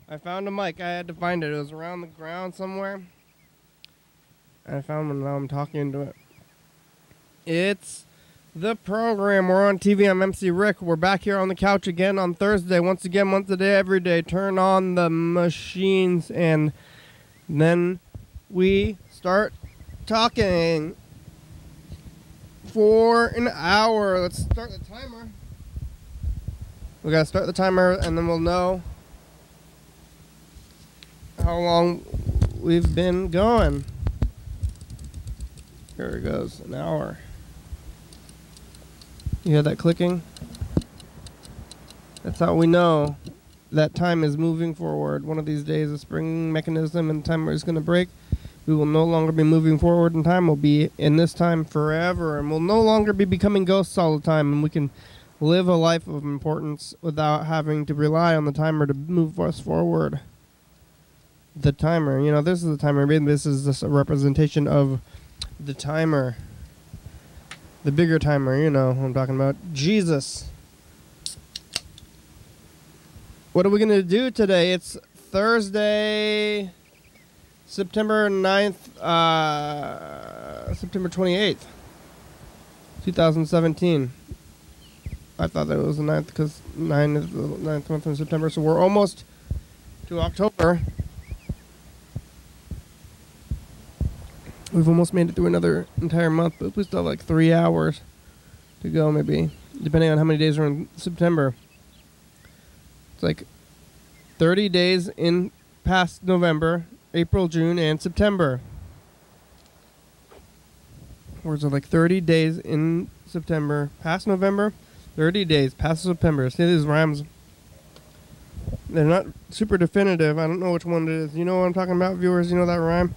I found a mic. I had to find it. It was around the ground somewhere. I found one. Now I'm talking into it. It's the program. We're on TV. I'm MC Rick. We're back here on the couch again on Thursday. Once again, once a day, every day. Turn on the machines and then we start talking for an hour. Let's start the timer. We gotta start the timer and then we'll know how long we've been going. Here it goes, an hour. You hear that clicking? That's how we know that time is moving forward. One of these days, the spring mechanism and timer is going to break. We will no longer be moving forward in time. We'll be in this time forever, and we'll no longer be becoming ghosts all the time, and we can live a life of importance without having to rely on the timer to move us forward. The timer, you know, this is the timer. This is just a representation of the timer. The bigger timer, you know what I'm talking about. Jesus. What are we going to do today? It's Thursday, September 9th, September 28th, 2017. I thought that was the 9th because 9 is the 9th month in September, so we're almost to October. We've almost made it through another entire month, but we still have like 3 hours to go, maybe, depending on how many days are in September. It's like 30 days in past November, April, June, and September. Words are like 30 days in September, past November, 30 days past September. See these rhymes? They're not super definitive. I don't know which one it is. You know what I'm talking about, viewers? You know that rhyme?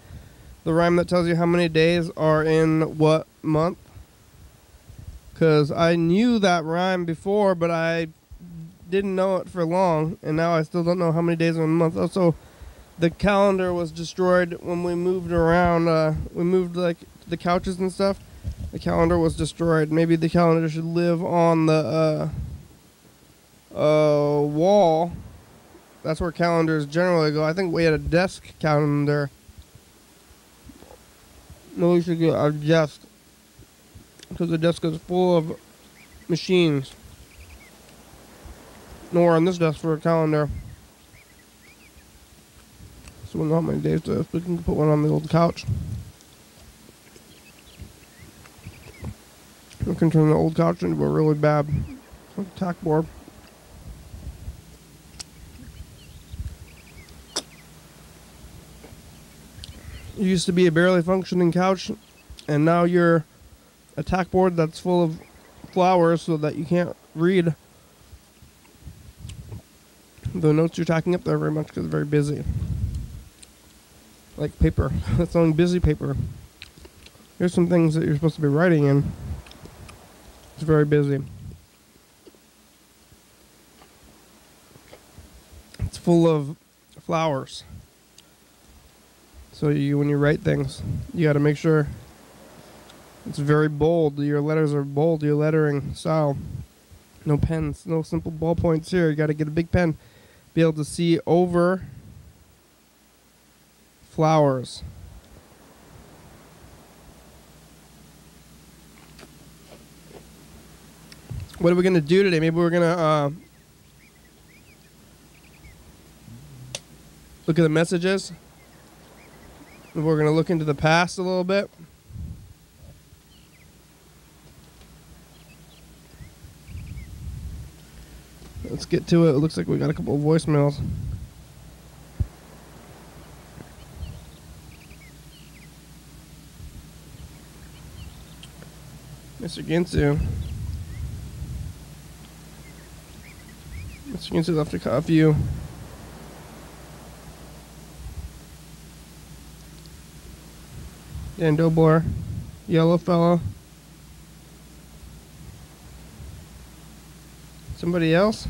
The rhyme that tells you how many days are in what month? Because I knew that rhyme before, but I didn't know it for long, and now I still don't know how many days are in a month. Also, the calendar was destroyed when we moved around. We moved like the couches and stuff. The calendar was destroyed. Maybe the calendar should live on the wall. That's where calendars generally go. I think we had a desk calendar. No, we should get our desk, because the desk is full of machines. Nor on this desk for a calendar. So we'll know how many days to. We can put one on the old couch. We can turn the old couch into a really bad tack board. You used to be a barely functioning couch, and now you're a tack board that's full of flowers so that you can't read the notes you're tacking up there very much because it's very busy. Like paper. That's only busy paper. Here's some things that you're supposed to be writing in. It's very busy. It's full of flowers. So when you write things, you got to make sure it's very bold. Your letters are bold. Your lettering style. No pens. No simple ballpoints here. You got to get a big pen. Be able to see over flowers. What are we going to do today? Maybe we're going to look at the messages. We're going to look into the past a little bit. Let's get to it. It looks like we got a couple of voicemails. Mr. Ginsu. Mr. Ginsu left a few. Dan Dobler. Yellow fella. Somebody else?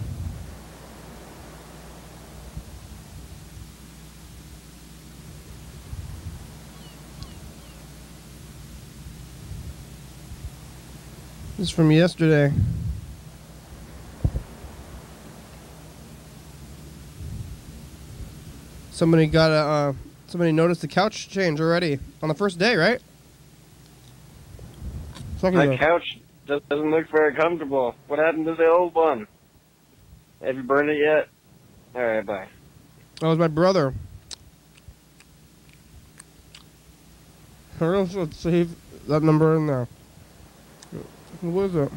This is from yesterday. Somebody somebody noticed the couch change already on the first day, right? My couch doesn't look very comfortable. What happened to the old one? Have you burned it yet? All right, bye. That was my brother. Let's save that number in there. What is it?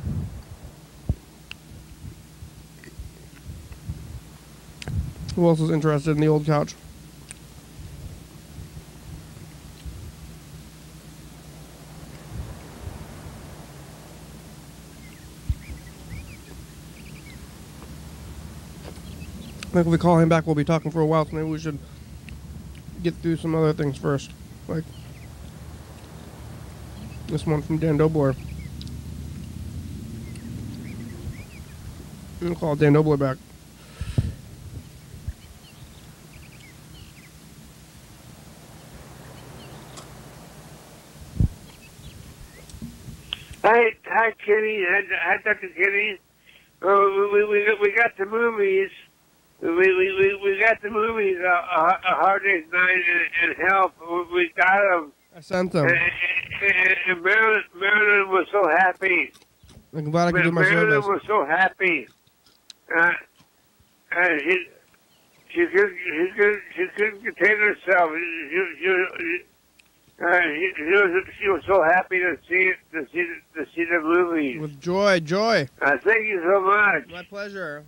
Who else is interested in the old couch? I think if we call him back, we'll be talking for a while, so maybe we should get through some other things first. Like this one from Dan Dobler. I'm going to call Dan Dobler back. Hi, Kitty. Hi, Dr. Kitty. We got the movies. We got the movies. A Hard Day's Night and Help. We got them. I sent them. And Marilyn was so happy. I'm glad I could do my service. Marilyn was so happy. She couldn't contain herself. She was so happy to see the movie. With joy. Thank you so much. My pleasure.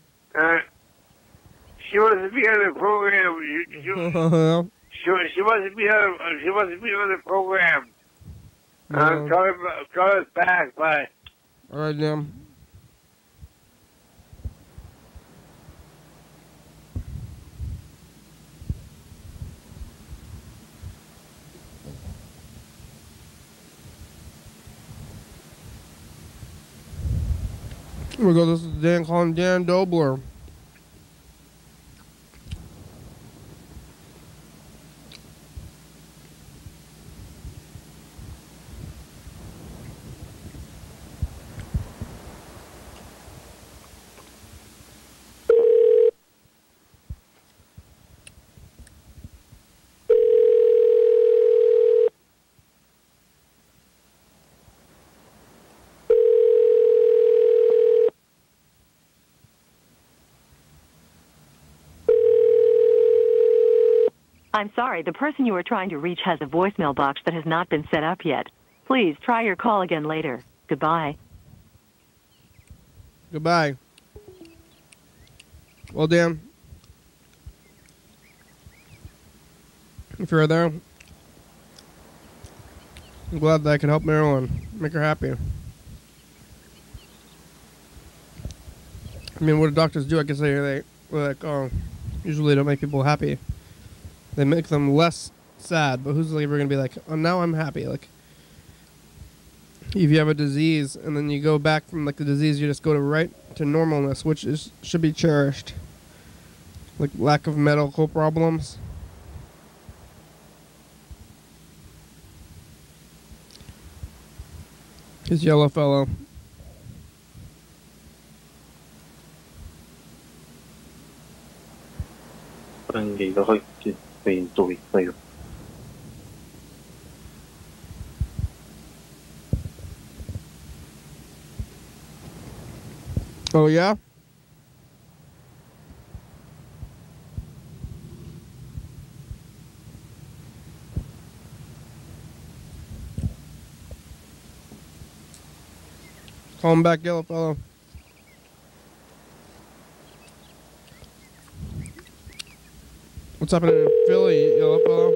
She wants to be on the program. She wants to be on the program. Call us back. Bye. All right, Jim. Here we go. This is Dan calling Dan Dobler. I'm sorry, the person you are trying to reach has a voicemail box that has not been set up yet. Please try your call again later. Goodbye. Goodbye. Well, Dan, if you're there, I'm glad that I can help Marilyn, make her happy. I mean, what do doctors do? I guess they usually don't make people happy. They make them less sad, but who's ever going to be like, oh, now I'm happy? Like, if you have a disease and then you go back from like the disease, you just go right to normalness, which should be cherished. Like lack of medical problems. His yellow fellow. Oh, yeah? Call him back, yellow fellow. What's happening in Philly, yellow fellow?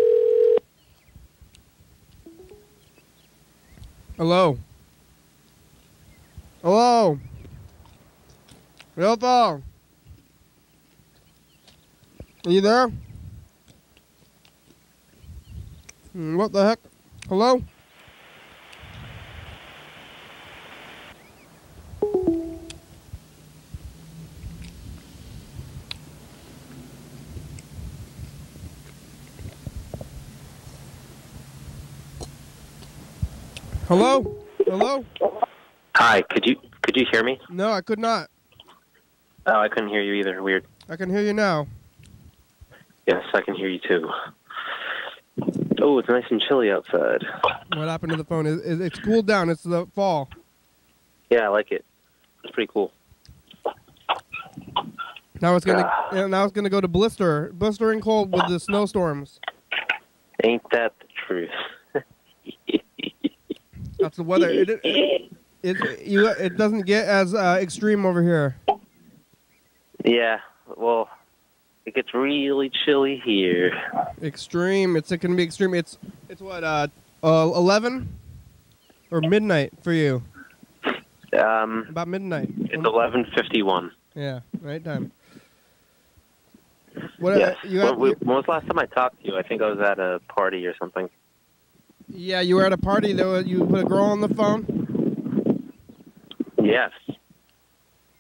Hello? Hello? Yellow fellow? Are you there? What the heck? Hello? Hello? Hello? Hi, could you hear me? No, I could not. Oh, I couldn't hear you either. Weird. I can hear you now. Yes, I can hear you too. Oh, it's nice and chilly outside. What happened to the phone? It's cooled down. It's the fall. Yeah, I like it. It's pretty cool. Now it's gonna go to blistering cold with the snowstorms. Ain't that the truth? That's the weather. It doesn't get as extreme over here. Yeah, well, it gets really chilly here. Extreme. It's gonna be extreme. It's what 11 or midnight for you. About midnight. It's 11:51. Yeah, right time. Yes. When was the last time I talked to you? I think I was at a party or something. Yeah, you were at a party. You put a girl on the phone? Yes.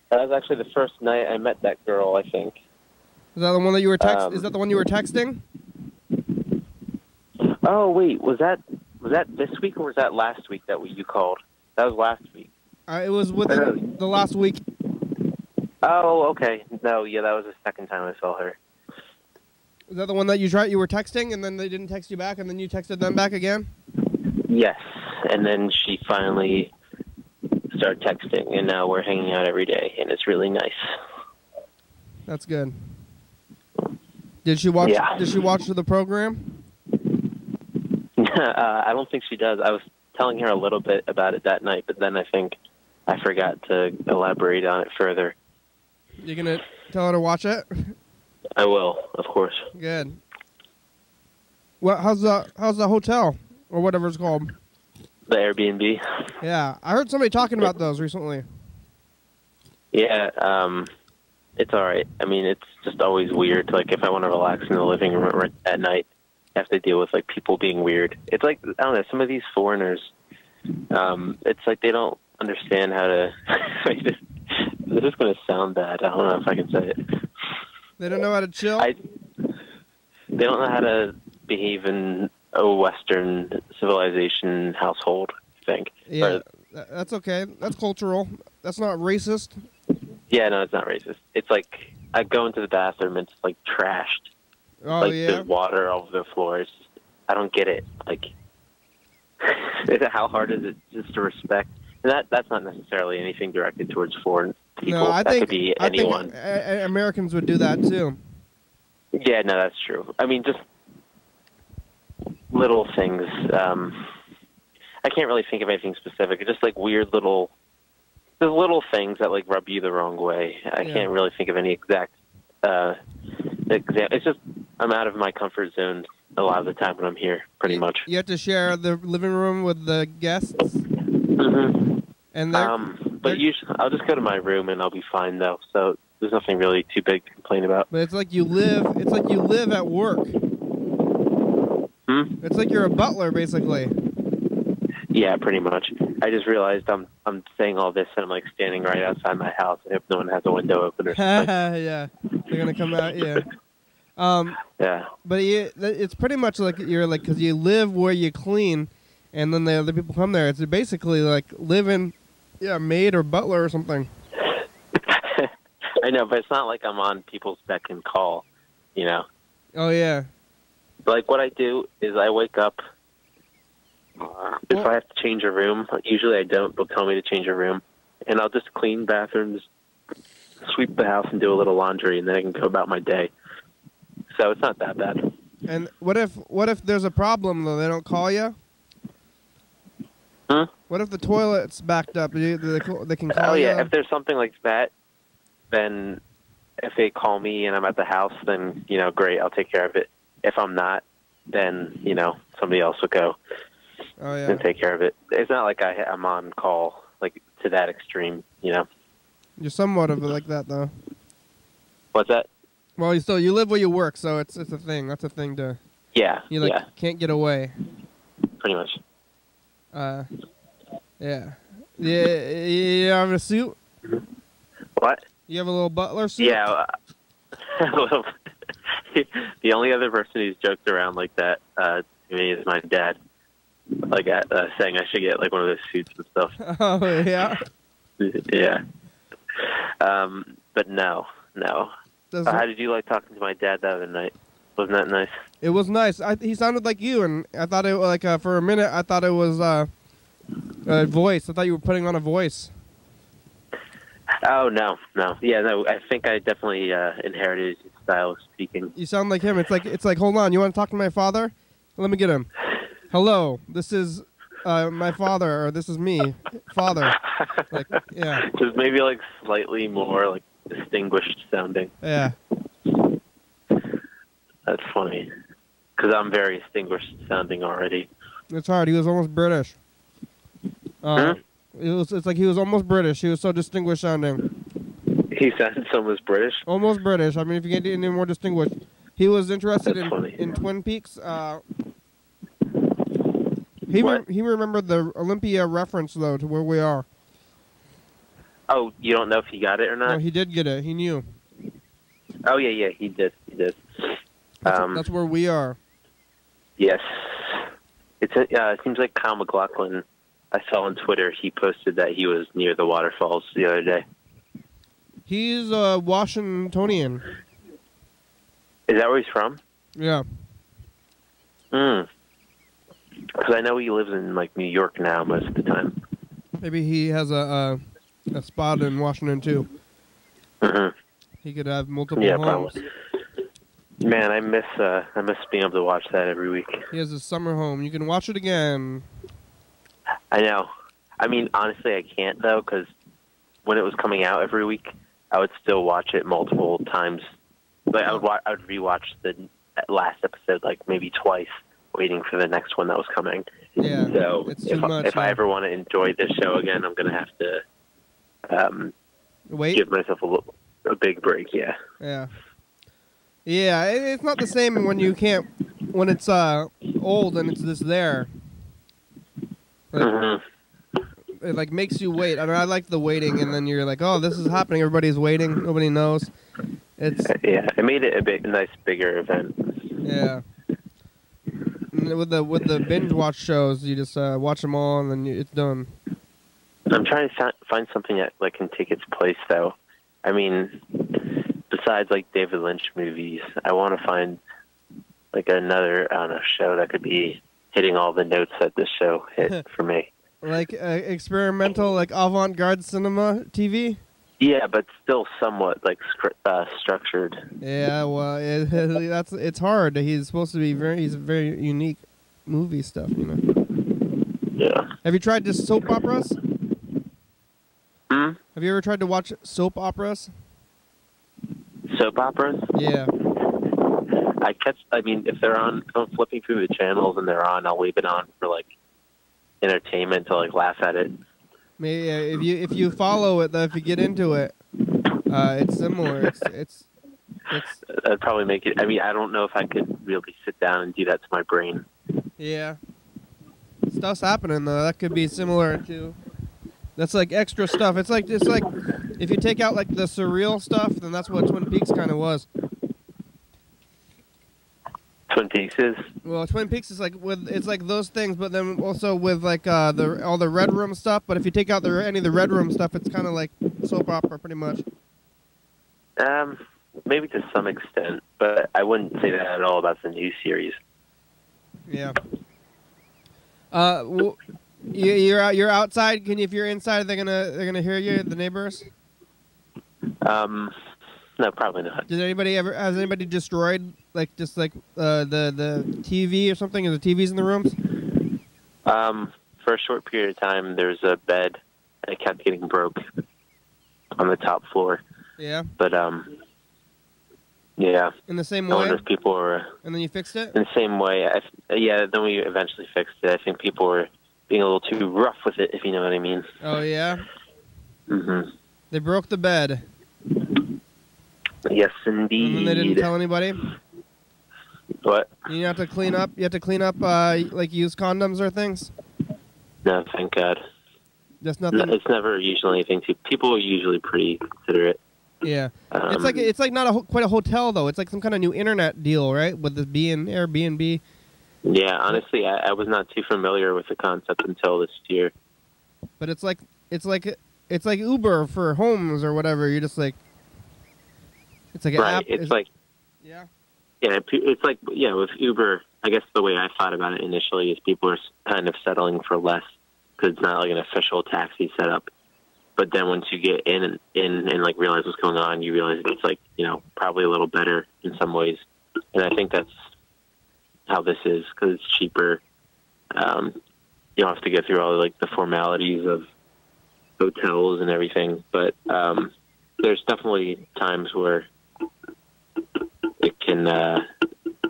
That was actually the first night I met that girl, I think. Is that the one that you were Is that the one you were texting? Oh, wait. Was that this week or was that last week that you called? That was last week. It was within the last week. Oh, okay. No, yeah, that was the second time I saw her. Is that the one that you were texting and then they didn't text you back and then you texted them back again? Yes, and then she finally started texting, and now we're hanging out every day, and it's really nice. That's good. Did she watch? Yeah. Did she watch the program? I don't think she does. I was telling her a little bit about it that night, but then I think I forgot to elaborate on it further. You're gonna tell her to watch it? I will, of course. Good. What? How's the hotel or whatever it's called? The Airbnb. Yeah, I heard somebody talking about those recently. Yeah, it's all right. I mean, it's just always weird. Like, if I want to relax in the living room at night, I have to deal with, like, people being weird. It's like, I don't know, some of these foreigners, it's like they don't understand how to... This is going to sound bad. I don't know if I can say it. They don't know how to chill? They don't know how to behave in a Western civilization household, I think. Yeah, that's okay. That's cultural. That's not racist. Yeah, no, it's not racist. It's like, I go into the bathroom and it's like trashed. Oh, like, yeah? there's water all over the floor. It's just, I don't get it. Like, how hard is it just to respect? And that's not necessarily anything directed towards foreign people. No, I that think, could be anyone. I think Americans would do that, too. Yeah, no, that's true. I mean, just little things. I can't really think of anything specific. It's just like weird little things that like rub you the wrong way. I can't really think of any exact example. It's just I'm out of my comfort zone a lot of the time when I'm here, pretty much. You have to share the living room with the guests? Mm-hmm. And but usually I'll just go to my room and I'll be fine though. So there's nothing really too big to complain about. But it's like you live at work. It's like you're a butler, basically. Yeah, pretty much. I just realized I'm saying all this and I'm like standing right outside my house. I hope no one has a window open or something. Yeah, they're gonna come out. Yeah. Yeah. But it's pretty much like you're like because you live where you clean, and then the other people come there. It's basically like living, maid or butler or something. I know, but it's not like I'm on people's beck and call, you know. Oh yeah. Like what I do is I wake up. If I have to change a room, usually I don't. They'll tell me to change a room, and I'll just clean bathrooms, sweep the house, and do a little laundry, and then I can go about my day. So it's not that bad. And what if there's a problem though? They don't call you. What if the toilet's backed up? They can call you. Oh yeah, if there's something like that, then if they call me and I'm at the house, then great, I'll take care of it. If I'm not, then somebody else will go. Oh, yeah. And take care of it. It's not like I'm on call like to that extreme, You're somewhat of it like that though. What's that? Well, you live where you work, so it's a thing. That's a thing to. Yeah. You can't get away. Pretty much. Yeah. You have a suit? What? You have a little butler suit? Yeah. The only other person who's joked around like that to me is my dad. Like saying I should get like one of those suits and stuff. Oh yeah. Yeah. But no. How did you like talking to my dad the other night? Wasn't that nice? It was nice. He sounded like you, and I thought it like for a minute I thought it was a voice. I thought you were putting on a voice. Oh no. Yeah, no. I think I definitely inherited his style of speaking. You sound like him. It's like hold on. You want to talk to my father? Let me get him. Hello. This is my father, or this is me, father. Like, yeah. Just maybe like slightly more like distinguished sounding. Yeah. That's funny, because I'm very distinguished sounding already. It's hard. He was almost British. It's like he was almost British. He was so distinguished sounding. He sounds almost British. Almost British. I mean, if you get any more distinguished, he was interested in Twin Peaks. He remembered the Olympia reference though to where we are. Oh, you don't know if he got it or not? No, he did get it. He knew. Oh yeah, he did. That's where we are. Yes. It seems like Kyle MacLachlan, I saw on Twitter, he posted that he was near the waterfalls the other day. He's a Washingtonian. Is that where he's from? Yeah. Because I know he lives in like New York now most of the time. Maybe he has a spot in Washington too. Mm-hmm. He could have multiple homes. Probably. Man, I miss being able to watch that every week. He has a summer home. You can watch it again. I know. I mean, honestly, I can't though, because when it was coming out every week, I would still watch it multiple times. Like I would rewatch the last episode like maybe twice, waiting for the next one that was coming. Yeah. So it's too much. If I ever want to enjoy this show again, I'm gonna have to give myself a big break. Yeah. Yeah. Yeah, it's not the same when it's old and it's just there. Like, It like makes you wait. I mean, I like the waiting, and then you're like, oh, this is happening. Everybody's waiting. Nobody knows. It made it a nice bigger event. Yeah. And with the binge watch shows, you just watch them all, and then it's done. I'm trying to find something that like can take its place, though. I mean, besides like David Lynch movies, I want to find like another show that could be hitting all the notes that this show hit for me. Like experimental, like avant-garde cinema TV. Yeah, but still somewhat like structured. Yeah, well, it's hard. He's supposed to be he's very unique movie stuff, you know. Yeah. Have you tried just soap operas? Hmm? Have you ever tried to watch soap operas? Soap operas? Yeah. I mean, if I'm flipping through the channels and they're on, I'll leave it on for like entertainment to like laugh at it. Maybe if you follow it, though, if you get into it, it's similar. It's that'd probably make it. I mean, I don't know if I could really sit down and do that to my brain. Yeah. Stuff's happening though. That could be similar to. That's like extra stuff. It's like if you take out like the surreal stuff, then that's what Twin Peaks kind of was. Twin Peaks is? Well, Twin Peaks is like it's like those things, but then also with like all the Red Room stuff. But if you take out any of the Red Room stuff, it's kind of like soap opera, pretty much. Maybe to some extent, but I wouldn't say that at all about the new series. Yeah. You're outside. If you're inside, they're gonna hear you, the neighbors. No, probably not. Has anybody destroyed the TV or something? Are the TVs in the rooms? For a short period of time, there was a bed and it kept getting broke on the top floor. Yeah. But yeah. In the same I way. wonder if people were. And then you fixed it. In the same way, yeah. Then we eventually fixed it. I think people were being a little too rough with it, if you know what I mean. Oh yeah. Mhm. They broke the bed. Yes, indeed. And they didn't tell anybody? What? You have to clean up? You have to clean up, like, used condoms or things? No, thank God. Just nothing? No, it's never usually anything too... People are usually pretty considerate. Yeah. It's like not quite a hotel, though. It's like some kind of new internet deal, right? With the Airbnb. Yeah, honestly, I was not too familiar with the concept until this year. But it's like Uber for homes or whatever. You're just like... It's like an right. app. It's like yeah. Yeah, it's like, with Uber, I guess the way I thought about it initially is people are kind of settling for less because it's not like an official taxi setup. But then once you get in and like realize what's going on, you realize it's like, probably a little better in some ways. And I think that's how this is because it's cheaper. You don't have to go through all like the formalities of hotels and everything. But there's definitely times where it can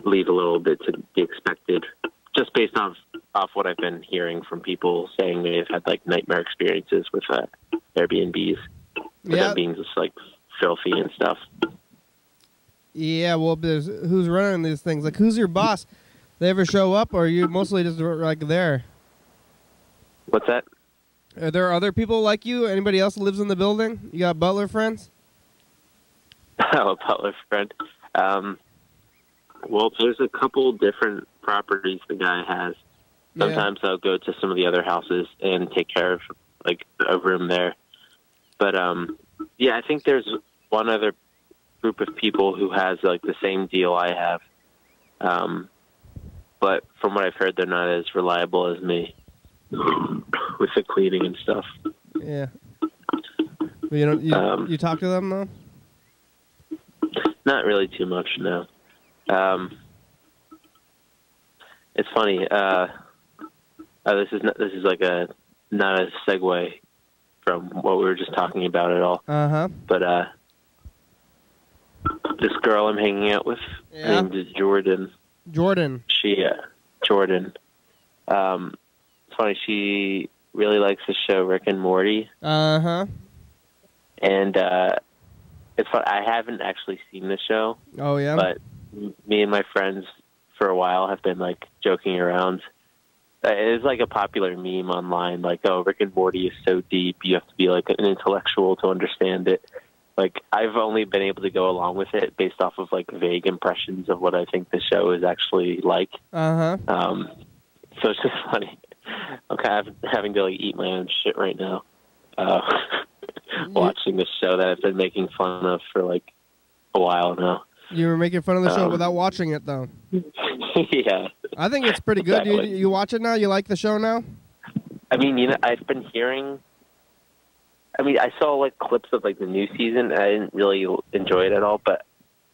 leave a little bit to be expected, just based off what I've been hearing from people saying they've had like nightmare experiences with Airbnbs, with them being just like filthy and stuff. Yeah, well, who's running these things? Like, who's your boss? They ever show up, or are you mostly just like there? What's that? Are there other people like you? Anybody else lives in the building? You got butler friends? Oh, a butler friend. Well, there's a couple different properties the guy has. Sometimes I'll go to some of the other houses and take care of like a room there. But I think there's one other group of people who has like the same deal I have. But from what I've heard, they're not as reliable as me with the cleaning and stuff. Yeah. You talk to them though? Not really too much, no. It's funny. This is like not a segue from what we were just talking about at all. But this girl I'm hanging out with, her name is Jordan. Jordan. Jordan. It's funny. She really likes the show Rick and Morty. And it's fun. I haven't actually seen the show. Oh yeah. But me and my friends for a while have been like joking around. It's like a popular meme online, like, oh, Rick and Morty is so deep, you have to be like an intellectual to understand it. Like, I've only been able to go along with it based off of like vague impressions of what I think the show is actually like. So it's just funny. I'm kind of having to like eat my own shit right now, watching this show that I've been making fun of for like a while now. You were making fun of the show without watching it, though. Yeah. I think it's pretty good. Exactly. You watch it now? You like the show now? I mean, I've been hearing... I saw, like, clips of, like, the new season, and I didn't really enjoy it at all, but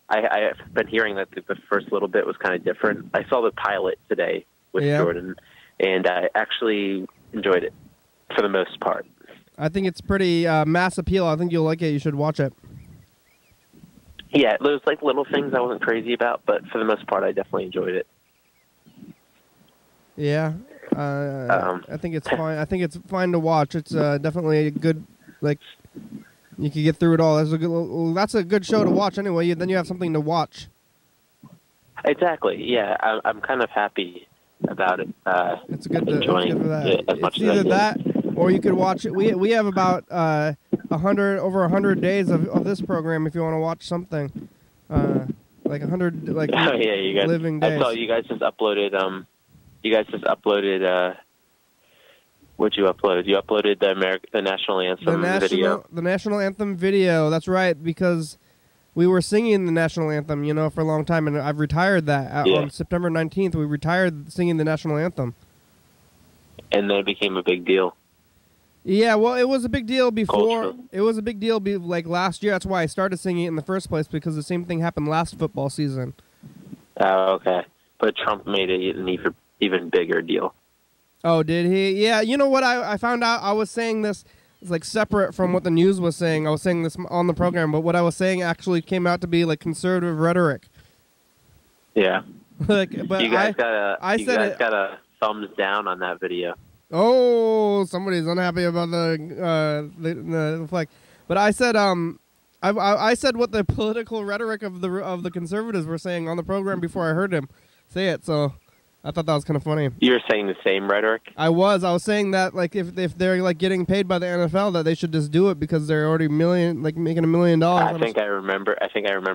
I've been hearing that the first little bit was kind of different. I saw the pilot today with Jordan, and I actually enjoyed it for the most part. I think it's pretty mass appeal. I think you'll like it. You should watch it. Yeah, there's like little things I wasn't crazy about, but for the most part, I definitely enjoyed it. Yeah, I think it's fine. I think it's fine to watch. It's definitely a good, like, you can get through it all. That's a good show to watch anyway. Then you have something to watch. Exactly. Yeah, I'm kind of happy about it. It's good. Enjoying it's good for that. it as much It's as I either can. that, or you could watch it. We have about over 100 days of this program if you want to watch something. Like 100 like oh yeah, you guys. living days. I saw you guys just uploaded. What'd you upload? You uploaded the national anthem video. The national anthem video. That's right, because we were singing the national anthem, for a long time, and I've retired that on September 19th. We retired singing the national anthem, and then it became a big deal. Yeah, well, it was a big deal before. Cultural. It was a big deal like last year. That's why I started singing it in the first place, because the same thing happened last football season. Oh, okay. But Trump made it an even bigger deal. Oh, did he? Yeah, you know what? I found out I was saying this. It's like separate from what the news was saying. I was saying this on the program, but what I was saying actually came out to be like conservative rhetoric. Yeah. But you guys got a thumbs down on that video. Oh, somebody's unhappy about the flag. But I said I said what the political rhetoric of the conservatives were saying on the program before I heard him say it. So I thought that was kind of funny. You were saying the same rhetoric? I was saying that like if they're like getting paid by the NFL, that they should just do it because they're already making $1 million. I think I remember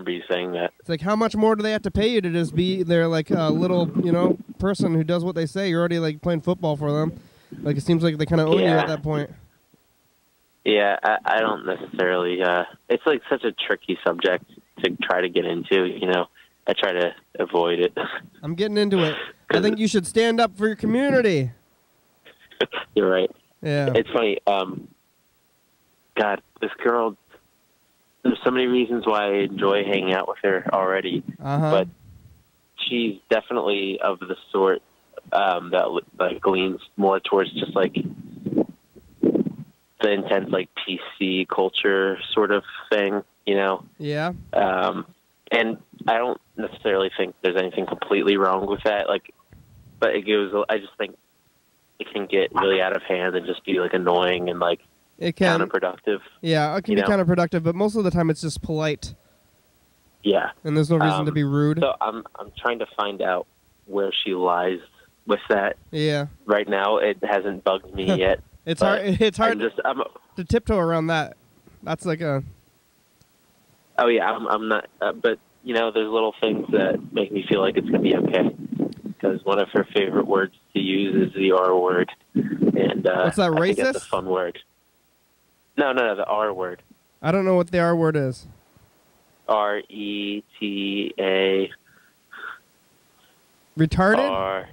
you saying that. It's like, how much more do they have to pay you to just be their like little person who does what they say? You're already like playing football for them. Like, it seems like they kind of own you at that point. Yeah, I don't necessarily... it's like such a tricky subject to try to get into, I try to avoid it. I'm getting into it. I think you should stand up for your community. You're right. Yeah. It's funny. God, this girl. There's so many reasons why I enjoy hanging out with her already, but she's definitely of the sort that like leans more towards just like the intense like PC culture sort of thing, you know? Yeah. And I don't necessarily think there's anything completely wrong with that. Like, but it goes. I just think it can get really out of hand and just be like annoying and like it can counterproductive. Yeah, it can be counterproductive, but most of the time it's just polite. Yeah. And there's no reason to be rude. So I'm trying to find out where she lies with that. Yeah. Right now, it hasn't bugged me yet. It's hard. It's hard to tiptoe around that. That's like a. Oh yeah, I'm not. But you know, there's little things that make me feel like it's gonna be okay. Because one of her favorite words to use is the R word, and what's that? Racist? I think that's a fun word. No, the R word. I don't know what the R word is. RETA. Retarded? R.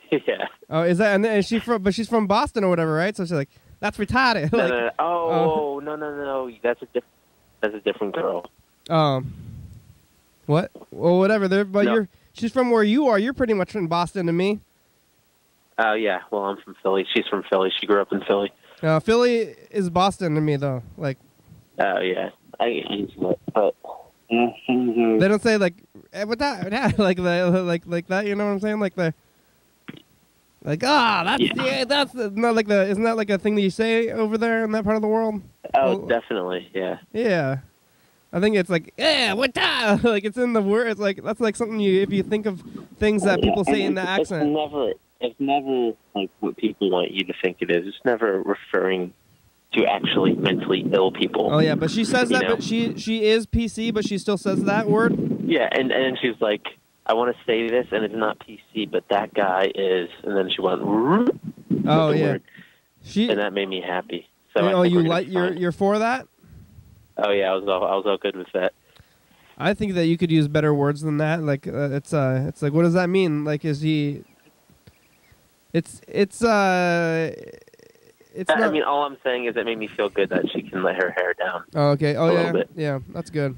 Yeah. Oh, is that? And is she from? But she's from Boston or whatever, right? So she's like, that's retarded. Like, No. Oh, no. That's a different girl. What? Well, whatever. But No. She's from where you are. You're pretty much from Boston to me. Oh yeah. Well, I'm from Philly. She's from Philly. She grew up in Philly. Philly is Boston to me, though. Like. Oh yeah. But they don't say like with that like that. You know what I'm saying? Like the. Like that's that's not like the isn't that like a thing that you say over there in that part of the world? Oh, definitely, yeah. Yeah, I think it's like what the like it's in the word. It's like that's like something you if you think of things that people say in the accent. It's never like what people want you to think it is. It's never referring to actually mentally ill people. Oh yeah, but she says that. But she is PC, but she still says that word. Yeah, and she's like, I want to say this, and it's not PC, but that guy is, and then she went. Oh yeah, word, and that made me happy. So you're for that? Oh yeah, I was all good with that. I think that you could use better words than that. Like it's like what does that mean? Like is he? It's not. I mean, all I'm saying is it made me feel good that she can let her hair down. Oh okay. Oh yeah. Bit. Yeah, that's good.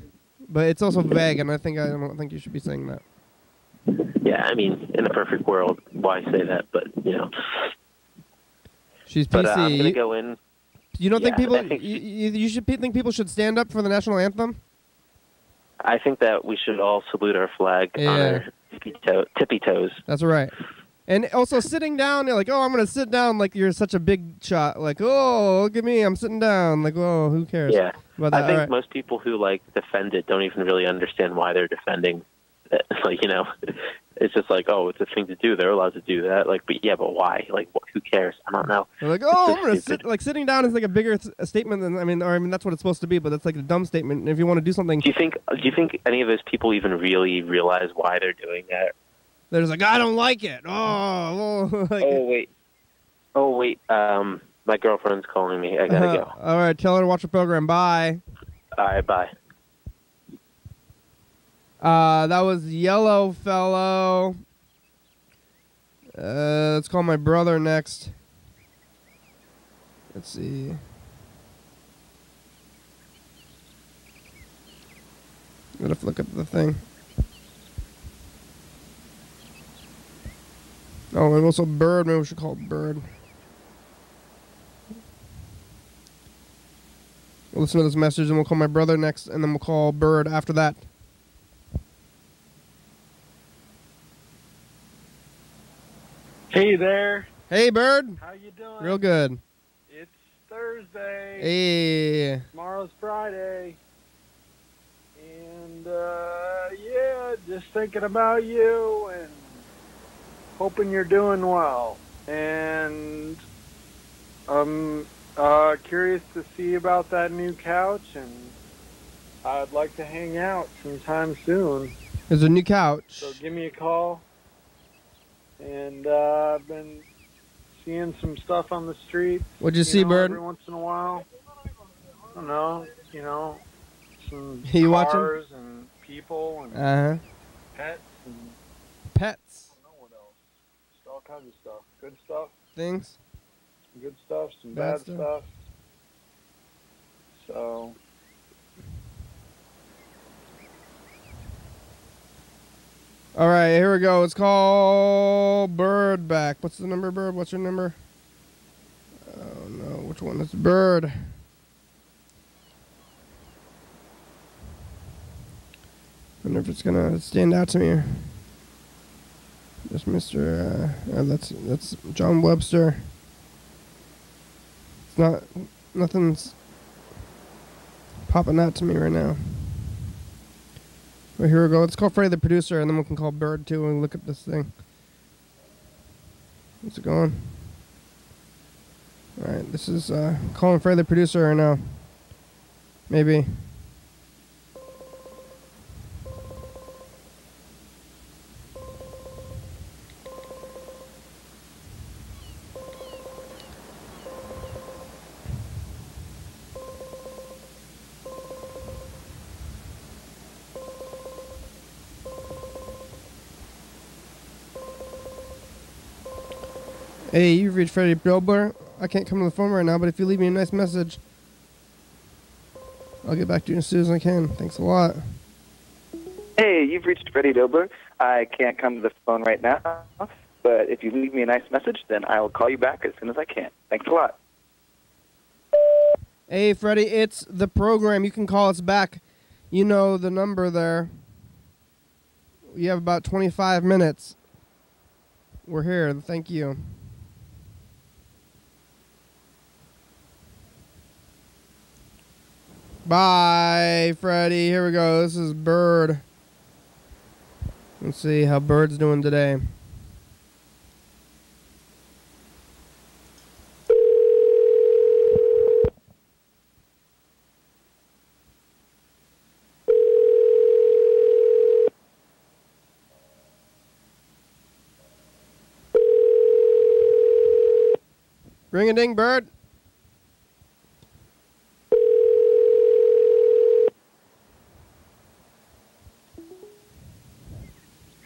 But it's also vague, and I don't think you should be saying that. Yeah, I mean, in a perfect world, why say that? But you know, she's PC. But I'm gonna go in. You don't think people? You should think people should stand up for the national anthem? I think that we should all salute our flag on our tippy toes. That's right. And also sitting down, you're like, oh, I'm gonna sit down. Like you're such a big shot. Like, oh, look at me, I'm sitting down. Like, oh, who cares? Yeah. About that? I think most people who like defend it don't even really understand why they're defending it. Like, you know, it's just like, oh, it's a thing to do. They're allowed to do that. Like, but yeah, but why? Like, who cares? I don't know. They're like, oh, I'm gonna sit. Like, sitting down is like a bigger statement than I mean, that's what it's supposed to be. But it's like a dumb statement. And if you want to do something, do you think any of those people even really realize why they're doing that? They're just like, I don't like it. Like, oh wait. My girlfriend's calling me. I gotta go. All right, tell her to watch the program. Bye. All right, bye. That was Yellow Fellow. Let's call my brother next. Let's see. I'm gonna look at the thing. Oh, and also Bird. Maybe we should call it Bird. We'll listen to this message, and we'll call my brother next, and then we'll call Bird after that. Hey there. Hey, Bird. How you doing? Real good. It's Thursday. Hey. Tomorrow's Friday. And, yeah, just thinking about you and hoping you're doing well. And I'm curious to see about that new couch, and I'd like to hang out sometime soon. There's a new couch. So give me a call. And I've been seeing some stuff on the street. What'd you see, Bird? Every once in a while. I don't know, some you cars and people. And pets and Pets. I don't know what else. Just all kinds of stuff. Good stuff, Things. some good stuff, some Bad bad stuff. stuff. So, All right, here we go. It's called Bird Back. What's the number, Bird? What's your number? Oh, no. Which one is Bird? I wonder if it's going to stand out to me. Just Mr. That's John Webster. It's not... Nothing's popping out to me right now. Well, here we go. Let's call Freddie the producer, and then we can call Bird, too, and look at this thing. How's it going? All right, this is calling Freddie the producer right now. Maybe. Hey, you've reached Freddie Dobler. I can't come to the phone right now, but if you leave me a nice message, I'll get back to you as soon as I can. Thanks a lot. Hey, you've reached Freddie Dobler. I can't come to the phone right now, but if you leave me a nice message, then I will call you back as soon as I can. Thanks a lot. Hey, Freddie, it's the program. You can call us back. You know the number there. You have about 25 minutes. We're here. Thank you. Bye, Freddie. Here we go. This is Bird. Let's see how Bird's doing today. Ring-a-ding, Bird.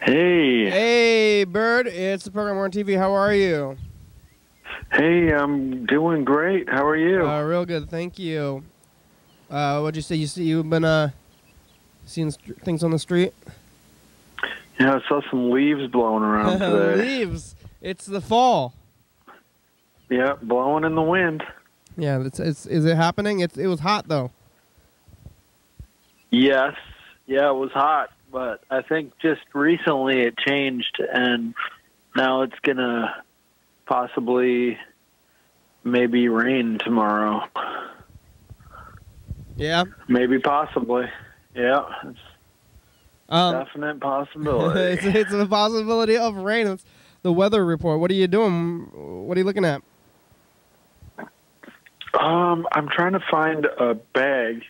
Hey. Hey, Bird. It's the program. We're on TV. How are you? Hey, I'm doing great. How are you? Real good. Thank you. What'd you say? You've been seeing things on the street? Yeah, I saw some leaves blowing around today. Leaves. It's the fall. Yeah, blowing in the wind. Yeah, is it happening? It was hot though. Yes. Yeah, it was hot, but I think just recently it changed, and now it's gonna possibly maybe rain tomorrow. Yeah. Maybe possibly. Yeah. It's definite possibility. it's a possibility of rain. It's the weather report. What are you doing? What are you looking at? I'm trying to find a bag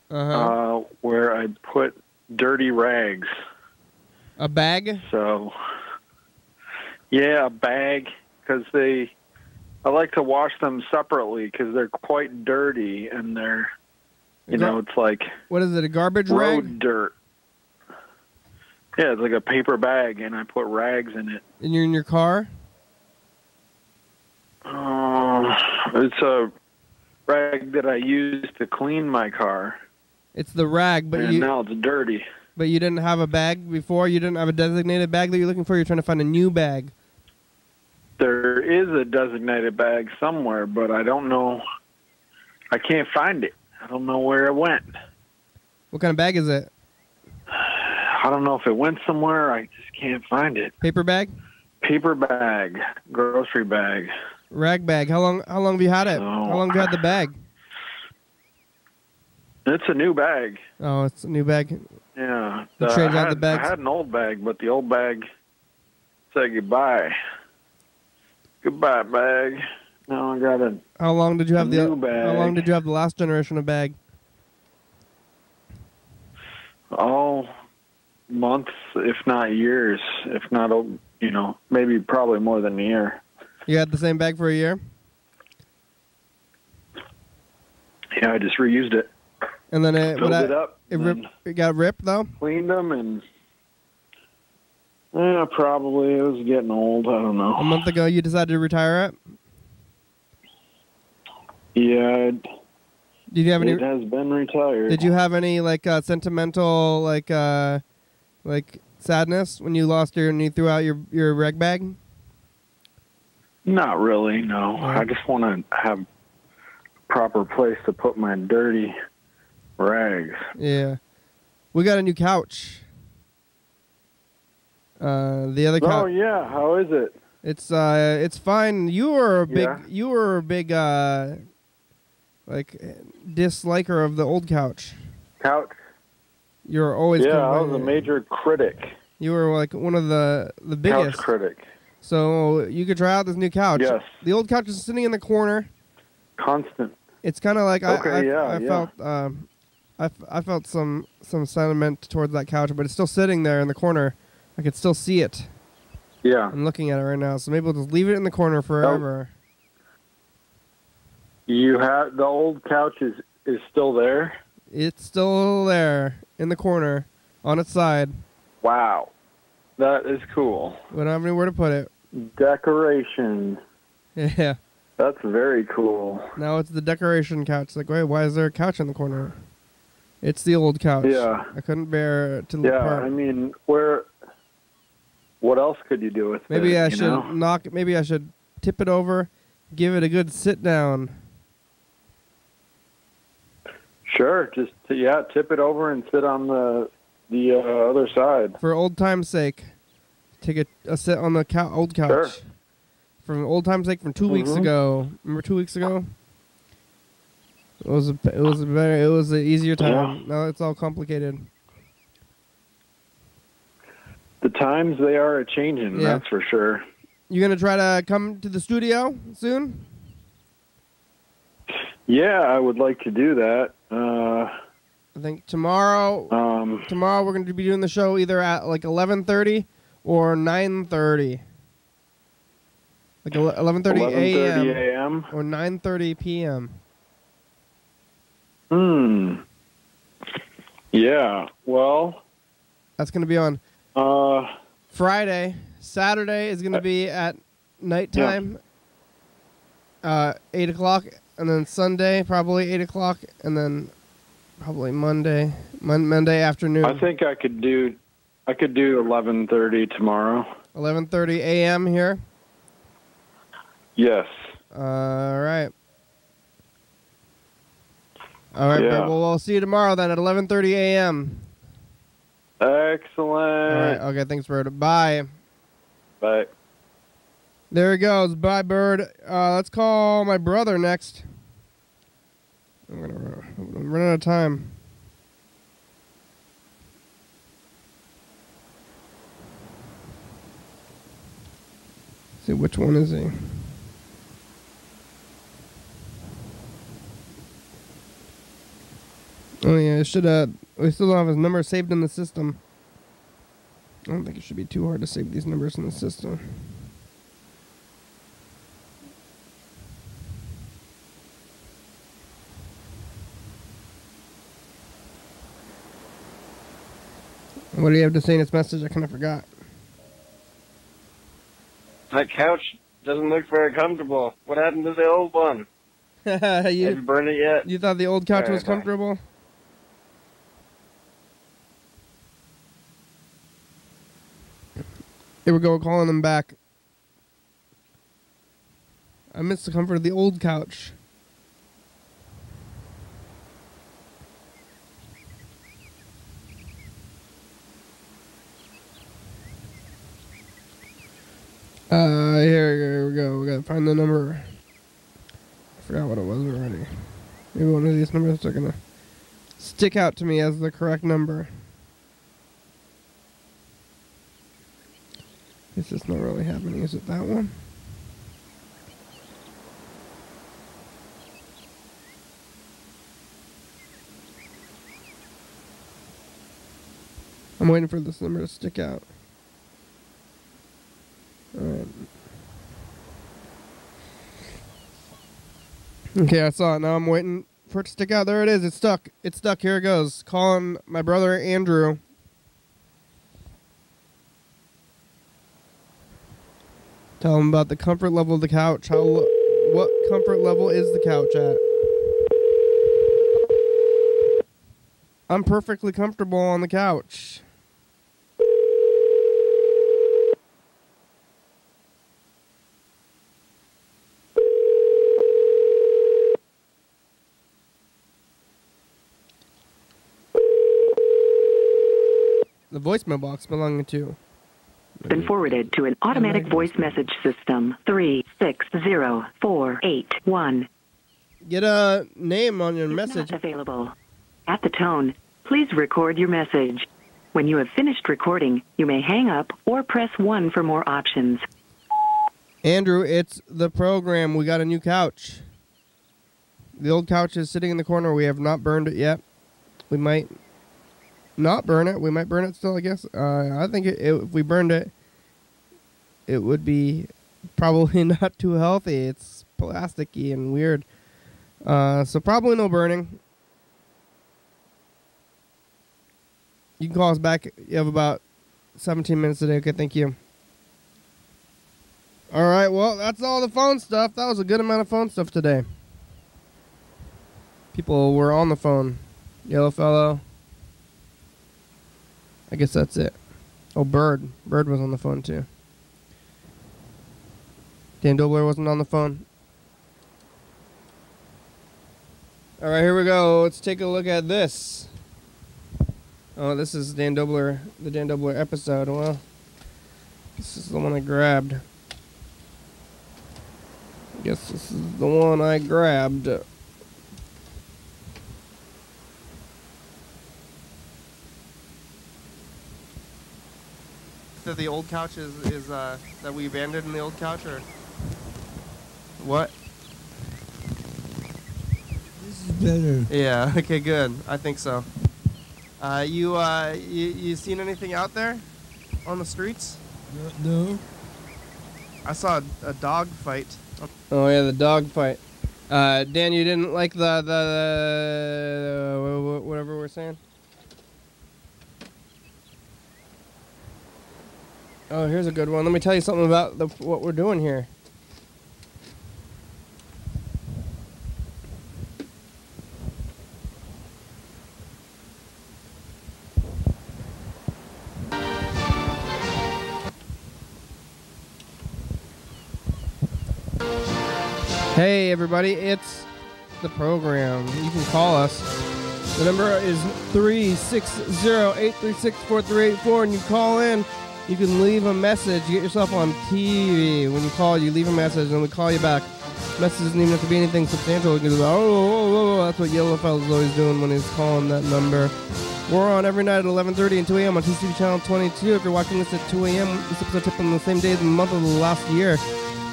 where I put dirty rags. A bag? So, yeah, a bag, because I like to wash them separately because they're quite dirty and they're, it's like... What is it, a garbage road rag? dirt. Yeah, it's like a paper bag, and I put rags in it. And you're in your car? It's a rag that I use to clean my car. It's the rag, but now it's dirty. But you didn't have a bag before? You didn't have a designated bag that you're looking for? You're trying to find a new bag? There is a designated bag somewhere, but I don't know. I can't find it. I don't know where it went. What kind of bag is it? I don't know if it went somewhere. I just can't find it. Paper bag? Paper bag. Grocery bag. Rag bag. How long have you had it? How long have you had the bag? It's a new bag. Oh, it's a new bag. Yeah. You changed out the bags? I had an old bag, but the old bag said goodbye. Goodbye, bag. Now I got a How long did you have new bag. How long did you have the last generation of bag? Oh, months, if not years, if not, maybe probably more than a year. You had the same bag for a year? Yeah, I just reused it. And then filled it up. It got ripped, though? Cleaned them and Yeah, probably. It was getting old. I don't know. A month ago, you decided to retire it? Yeah, Did you have any? it has been retired. Did you have any like sentimental like sadness when you lost and you threw out your rag bag? Not really, no. Yeah. I just want to have a proper place to put my dirty rags. Yeah. We got a new couch. The other couch. Oh yeah, how is it? It's fine. You were Yeah. a big like disliker of the old couch. Couch? You were always Yeah, I was a major critic. You were like one of the biggest Couch critic. So you could try out this new couch. Yes. The old couch is sitting in the corner. Constant. It's kind of like Okay, I felt some sentiment towards that couch, but it's still sitting there in the corner. I could still see it. Yeah. I'm looking at it right now, so maybe we'll just leave it in the corner forever. You have the old couch is still there? It's still there in the corner on its side. Wow. That is cool. We don't have anywhere to put it. Decoration. Yeah. That's very cool. Now it's the decoration couch. Like, wait, why is there a couch in the corner? It's the old couch. Yeah. I couldn't bear it to look Yeah, apart. I mean, what else could you do with Maybe it? I you should know? maybe I should tip it over, give it a good sit down. Sure, just tip it over and sit on the other side. For old time's sake, take a sit on the old couch. Sure. For old time's sake, from 2 weeks Mhm. ago. Remember 2 weeks ago? It was an easier time. Yeah. Now it's all complicated. The times they are a changing, Yeah. that's for sure. You gonna try to come to the studio soon? Yeah, I would like to do that. I think tomorrow. Tomorrow we're going to be doing the show either at like 11:30 or 9:30. Like 11:30 a.m. a.m. or 9:30 p.m. Yeah. Well, That's going to be on Friday. Saturday is going to be at nighttime, 8 o'clock, and then Sunday probably 8 o'clock, and then probably Monday afternoon. I think I could do 11:30 tomorrow. 11:30 a.m. here. Yes. All right. All right, Yeah. Bert. Well, we'll see you tomorrow then at 11:30 a.m. Excellent. All right. Okay, thanks, Bird. Bye. Bye. There he goes. Bye, Bird. Let's call my brother next. I'm gonna run out of time. See, which one is he? Oh yeah, it should. We still don't have his number saved in the system. I don't think it should be too hard to save these numbers in the system. What do you have to say in its message? I kind of forgot. That couch doesn't look very comfortable. What happened to the old one? Have you burned it yet? You thought the old couch All right, was bye. comfortable? Here we go, calling them back. I miss the comfort of the old couch. Here we go. We gotta find the number. I forgot what it was already. Maybe one of these numbers are gonna stick out to me as the correct number. It's just not really happening. Is it that one? I'm waiting for this number to stick out. Alright. Okay, I saw it. Now I'm waiting for it to stick out. There it is. It's stuck. It's stuck. Here it goes. Calling my brother Andrew. Tell them about the comfort level of the couch. What comfort level is the couch at? I'm perfectly comfortable on the couch. The voicemail box belonging to. Been forwarded to an automatic voice message system. 360481. Get a name on your message. Not available. At the tone, please record your message. When you have finished recording, you may hang up or press 1 for more options. Andrew, it's the program. We got a new couch. The old couch is sitting in the corner. We have not burned it yet. We might not burn it. We might burn it still, I guess. I think if we burned it, it would be probably not too healthy. It's plasticky and weird. So probably no burning. You can call us back. You have about 17 minutes today. Okay, thank you. All right, well, that's all the phone stuff. That was a good amount of phone stuff today. People were on the phone. Yellow fellow. I guess that's it. Oh, Bird. Bird was on the phone, too. Dan Dobler wasn't on the phone. All right, here we go. Let's take a look at this. Oh, this is Dan Dobler, the Dan Dobler episode. Well, this is the one I grabbed. I guess this is the one I grabbed. That the old couch is that we abandoned in the old couch, or what? This is better. Yeah. Okay. Good. I think so. You seen anything out there on the streets? No. I saw a dog fight. Oh yeah, the dog fight. Dan, you didn't like the whatever we're saying? Oh, here's a good one. Let me tell you something about what we're doing here. Hey everybody, it's the program. You can call us. The number is 360-836-4384, and you call in. You can leave a message. You get yourself on TV. When you call, you leave a message, and we call you back. Message doesn't even have to be anything substantial. You can go, oh, that's what Yellow Fellow's always doing when he's calling that number. We're on every night at 11:30 and 2 a.m. on TCTV Channel 22. If you're watching this at 2 a.m., this episode taped on the same day of the month of the last year.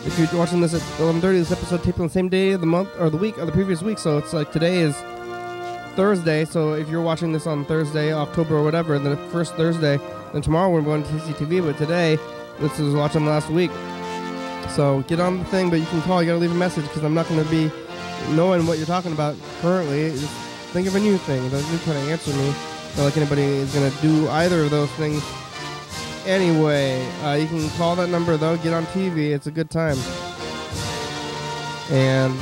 If you're watching this at 11:30, this episode taped on the same day of the month or the week or the previous week. So it's like today is Thursday. So if you're watching this on Thursday, October or whatever, the first Thursday, then tomorrow we're going to TCTV. But today, this is watching last week. So get on the thing, but you can call. You got to leave a message because I'm not going to be knowing what you're talking about currently. Just think of a new thing. Don't try to answer me. Not like anybody is going to do either of those things. Anyway, you can call that number, though. Get on TV. It's a good time. And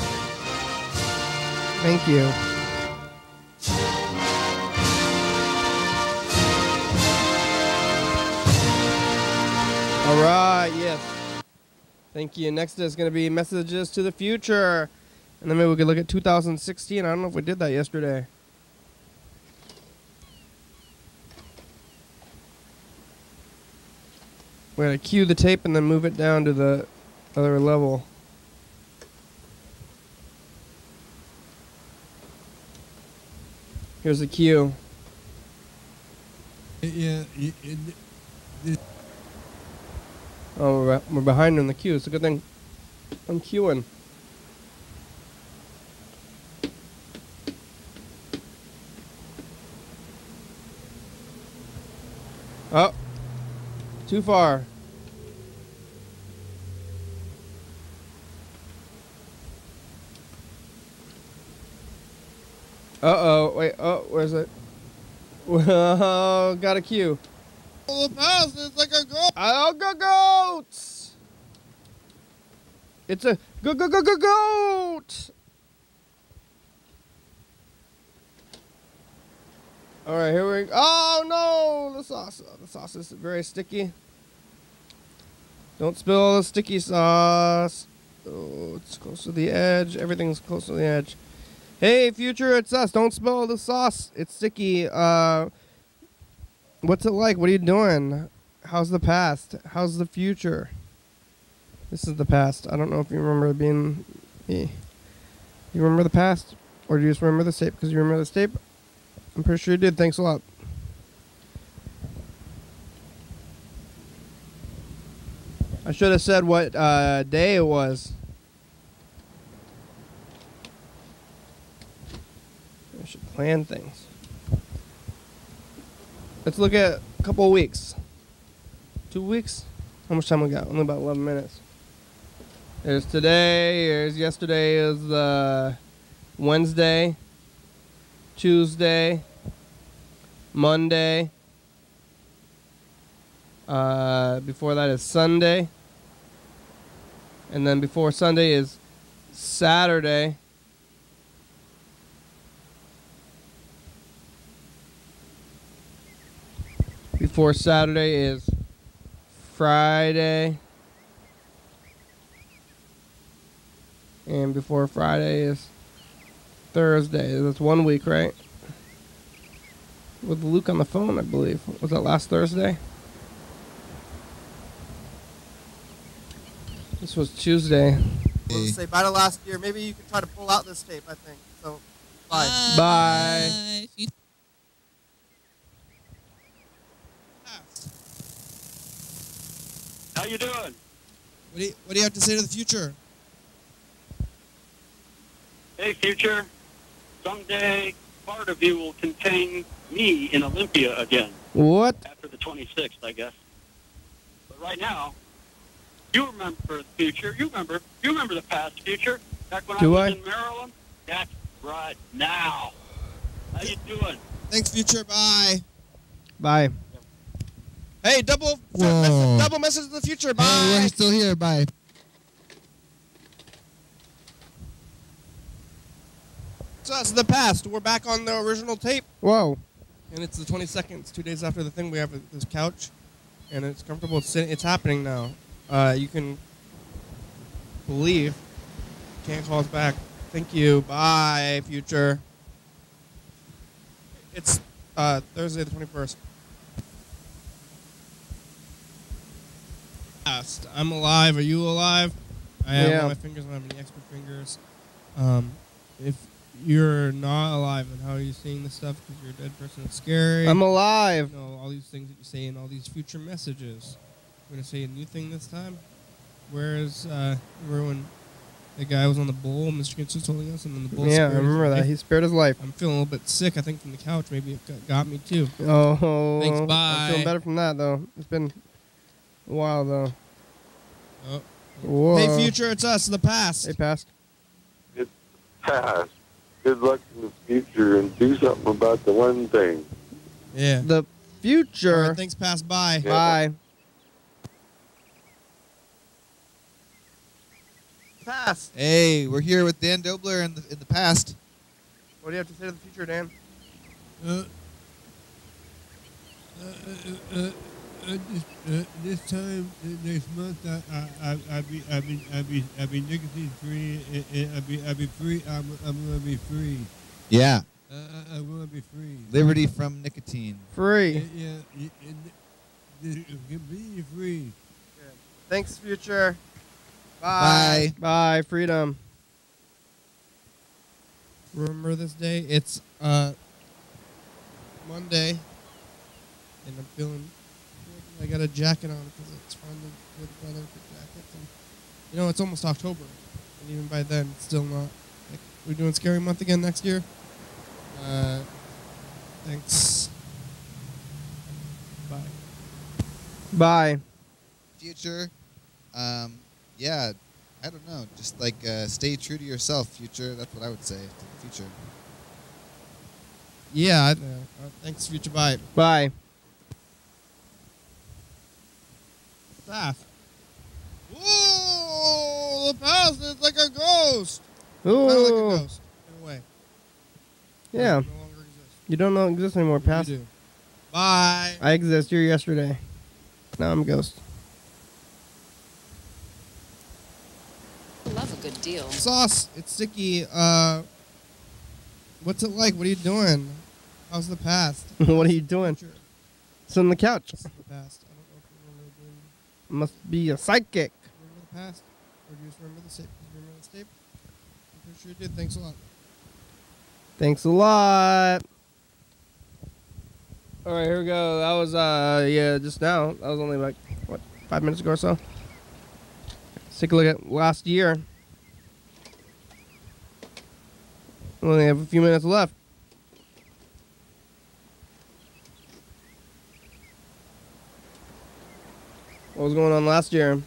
thank you. All right, yes. Thank you. Next is going to be Messages to the Future. And then maybe we could look at 2016. I don't know if we did that yesterday. We're going to cue the tape and then move it down to the other level. Here's the cue. Yeah. Oh, we're behind on the cue. It's a good thing I'm queuing. Oh, too far. Uh-oh, wait, oh, where's it? Whoa, got a cue. The pass is like a goat. I'll go goats. It's a goat. All right, here we go. Oh no, the sauce. The sauce is very sticky. Don't spill the sticky sauce. Oh, it's close to the edge. Everything's close to the edge. Hey, future, it's us. Don't spill the sauce. It's sticky. What's it like? What are you doing? How's the past? How's the future? This is the past. I don't know if you remember being me. You remember the past? Or do you just remember the tape because you remember the tape? I'm pretty sure you did. Thanks a lot. I should have said what day it was. I should plan things. Let's look at a couple of weeks. 2 weeks? How much time we got? Only about 11 minutes. There's today. There's yesterday is Wednesday, Tuesday, Monday. Before that is Sunday. And then before Sunday is Saturday. Before Saturday is Friday. And before Friday is Thursday. That's 1 week, right? With Luke on the phone, I believe. Was that last Thursday? This was Tuesday. We'll say bye to last year. Maybe you can try to pull out this tape, I think. So, bye. Bye. How you doing? What do you have to say to the future? Hey, future. Someday, part of you will contain me in Olympia again. What? After the 26th, I guess. But right now, you remember the future. You remember the past, future. Back when I was in Maryland. That's right now. How you doing? Thanks, future. Bye. Bye. Hey, double message to the future. Bye. Hey, we're still here. Bye. So that's the past. We're back on the original tape. Whoa. And it's the 22nd. It's 2 days after the thing. We have this couch, and it's comfortable. It's happening now. You can believe. Can't call us back. Thank you. Bye, future. It's Thursday the 21st. I'm alive. Are you alive? I have all my fingers. I don't have any extra fingers. If you're not alive, and how are you seeing this stuff? Because you're a dead person. It's scary. I'm alive. You know, all these things that you say in all these future messages. We're going to say a new thing this time. Whereas, remember when the guy was on the bull, Mr. Kinch was telling us, and then the bull I remember that. He spared his life. I'm feeling a little bit sick, I think, from the couch. Maybe it got me, too. Oh. Thanks, bye. I'm feeling better from that, though. It's been a while, though. Oh. Whoa. Hey, future, it's us, the past. Hey, past. It's past. Good luck in the future and do something about the one thing. Yeah. The future. All right, thanks, past. Bye. Yeah. Bye. Past. Hey, we're here with Dan Dobler in the past. What do you have to say to the future, Dan? This time next month, I'll be nicotine free, and I'll be free. I'm gonna be free. Yeah. I want to be free. Liberty from nicotine. Free. Completely free. Thanks, future. Bye. Bye. Freedom. Remember this day? It's Monday, and I'm feeling. I got a jacket on because it's finally good weather for jackets. And, you know, it's almost October, and even by then, it's still not. Like, we're doing Scary Month again next year. Thanks. Bye. Bye. Future. Yeah, I don't know. Just like stay true to yourself, future. That's what I would say to the future. Yeah. Thanks, future. Bye. Bye. Staff. Whoa! of the past. It's like a ghost. Ooh. Kind of like a ghost, in a way. Yeah. No longer exists. You don't exist anymore, past. You do. Bye. I exist. You're yesterday. Now I'm a ghost. Love a good deal. Sauce. It's sticky. What's it like? What are you doing? How's the past? What are you doing? Sit on the couch. What's the past? I don't know if you remember doing. Must be a psychic. Remember the past? Or do you just remember the tape? Do you remember the tape? I'm pretty sure you did. Thanks a lot. Thanks a lot. All right, here we go. That was, yeah, just now. That was only like, what, 5 minutes ago or so? Let's take a look at last year. We only have a few minutes left. What was going on last year?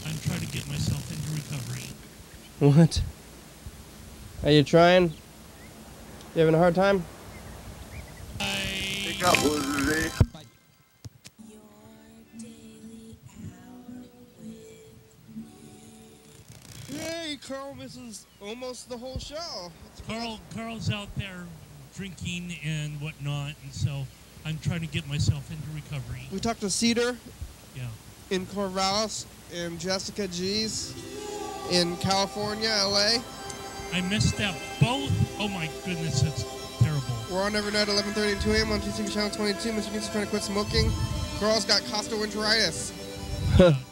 I'm trying to get myself into recovery. What? Are you trying? You having a hard time? Hey, Carl misses almost the whole show. Carl's out there drinking and whatnot, and so I'm trying to get myself into recovery. We talked to Cedar. Yeah. In Corvallis, and Jessica G's in California, LA. I missed that both. Oh my goodness, that's terrible. We're on every night at 11:30 and 2 a.m. on TCTV Channel 22. Mr. Kinsey's trying to quit smoking. Carl's got costoenteritis.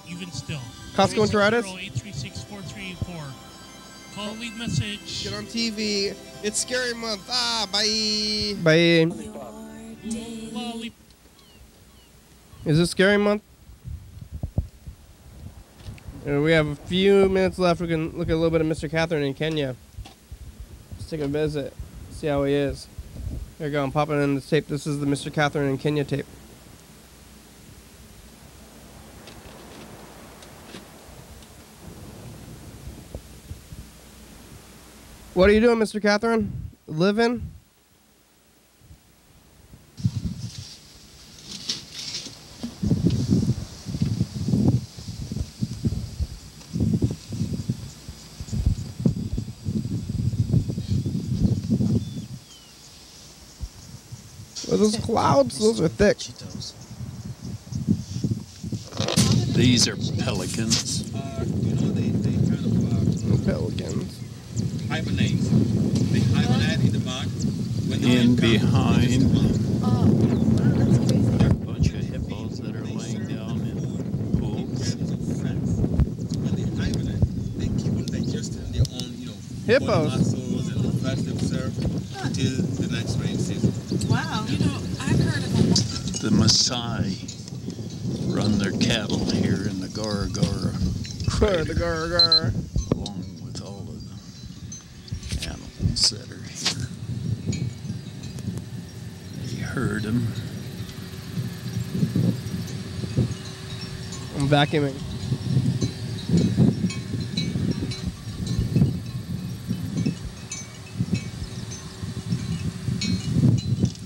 Even still. Costoenteritis? 836-4384. Call, leave message. Get on TV. It's scary month. Bye. Bye. Lolly. Is this scary month? We have a few minutes left. We can look at a little bit of Mr. Catherine in Kenya. Let's take a visit. See how he is. There you go. I'm popping in the tape. This is the Mr. Catherine in Kenya tape. What are you doing, Mr. Catherine? Living? Are those clouds? Those are thick. These are pelicans. Pelicans. Hibernate. They hibernate in the bark. In behind, there are a bunch of hippos that are laying down in pools. When they hibernate, they keep on digesting their own, hippos. body muscles and the fats they serve until the next rain season. Wow. I've heard of The Maasai run their cattle here in the Gora. The Gora. Along with all of the animals that are here. They herd them. I'm vacuuming.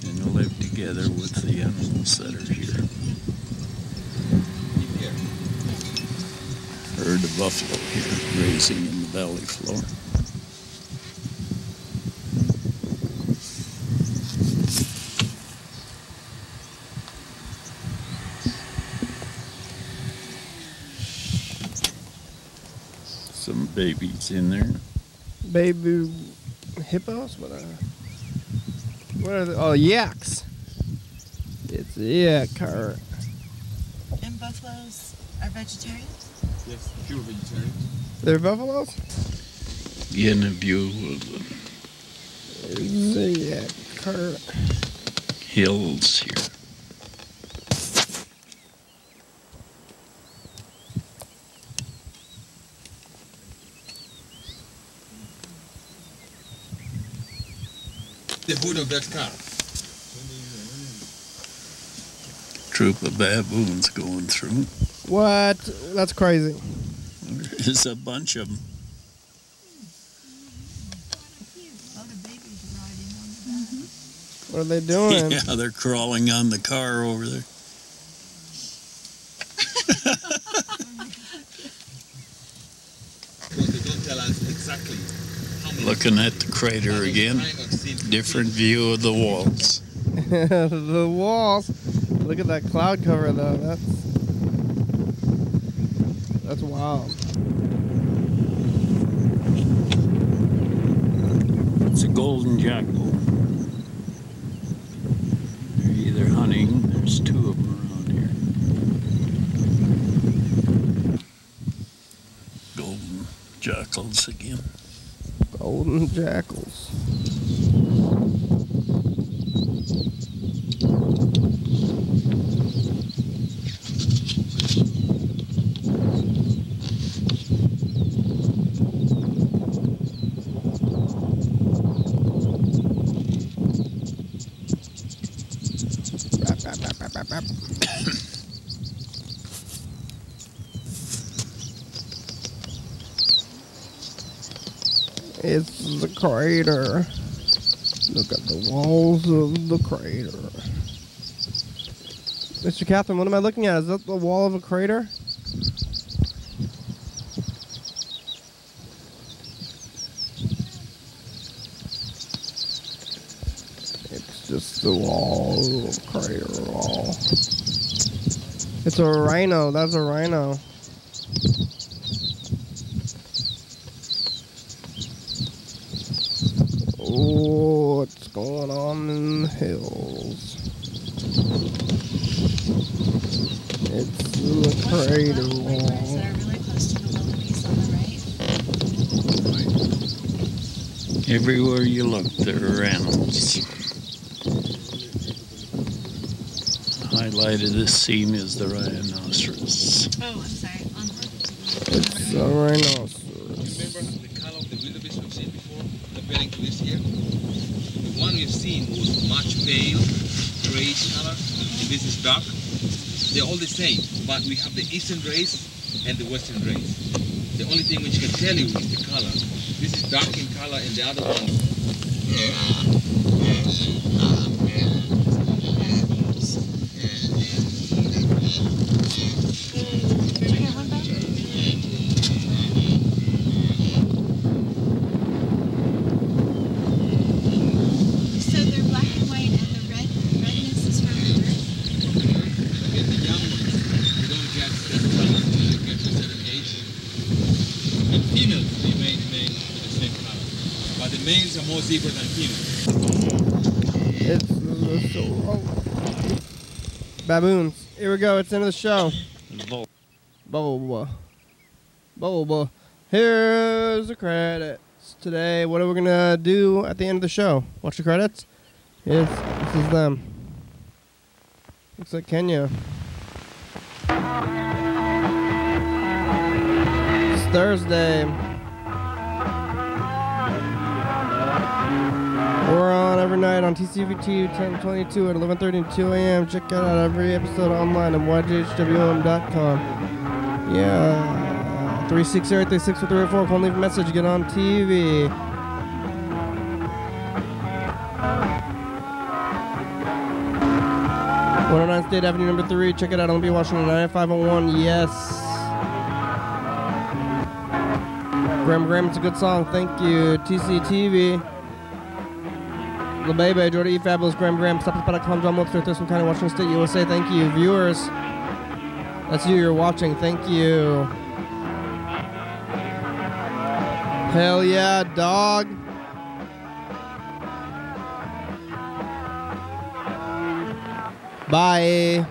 And live together with the animals that are here. Herd of buffalo here grazing in the valley floor. Some babies in there. Baby hippos? What are they? Oh, yaks. It's a yak cart. And buffaloes are vegetarians? Yes, pure vegetarian. They're buffaloes? Getting a view of the It's a yak cart. hills here. The hood of that car. Troop of baboons going through. What? That's crazy. There's a bunch of them. What are they doing? Yeah, they're crawling on the car over there. exactly how many. Looking at the crater again. Different view of the walls. The walls. Look at that cloud cover though. That's wild. It's a golden jackal. They're either hunting. There's two of them around here. Golden jackals again. Golden jackals. It's the crater. Look at the walls of the crater. Mr. Catherine, what am I looking at? Is that the wall of a crater? It's just the wall of crater wall. It's a rhino. That's a rhino. Oh, what's going on in the hills? It's the crater wall. That are really close to the wildebeest on the right. Everywhere you look, there are animals. Highlight of this scene is the rhinoceros. Oh, I'm sorry. It's a rhinoceros. Remember the color of the wildebeest we've seen before, comparing to this here? The one we've seen was much pale, grayish color, and this is dark. They're all the same, but we have the eastern race and the western race. The only thing which can tell you is the color. This is dark in color, and the other one. So they're black and white, and the redness is from the birth? Again, the young ones, they don't get that color until they get to a certain age. And females remain with the same color. But the males are more zebra than females. It's so baboons. Here we go. It's the end of the show. Bubble. Here's the credits. Today, what are we gonna do at the end of the show? Watch the credits. This is them. Looks like Kenya. It's Thursday. We're on every night on TCTV 1022 at 11:30 and 2 a.m. Check out every episode online at YDHWM.com. Yeah. 360-836-4304. Call and leave a message. Get on TV. #109 State Avenue, number 3. Check it out on B Washington 9501. Yes. Graham, it's a good song. Thank you. TCTV. The Baby, Jordy E. Fabulous, Graham, StopTheSpot.com, John Wilkes, Thurston County, Washington State, USA. Thank you. Viewers, that's you. You're watching. Thank you. Hell yeah, dog. Bye.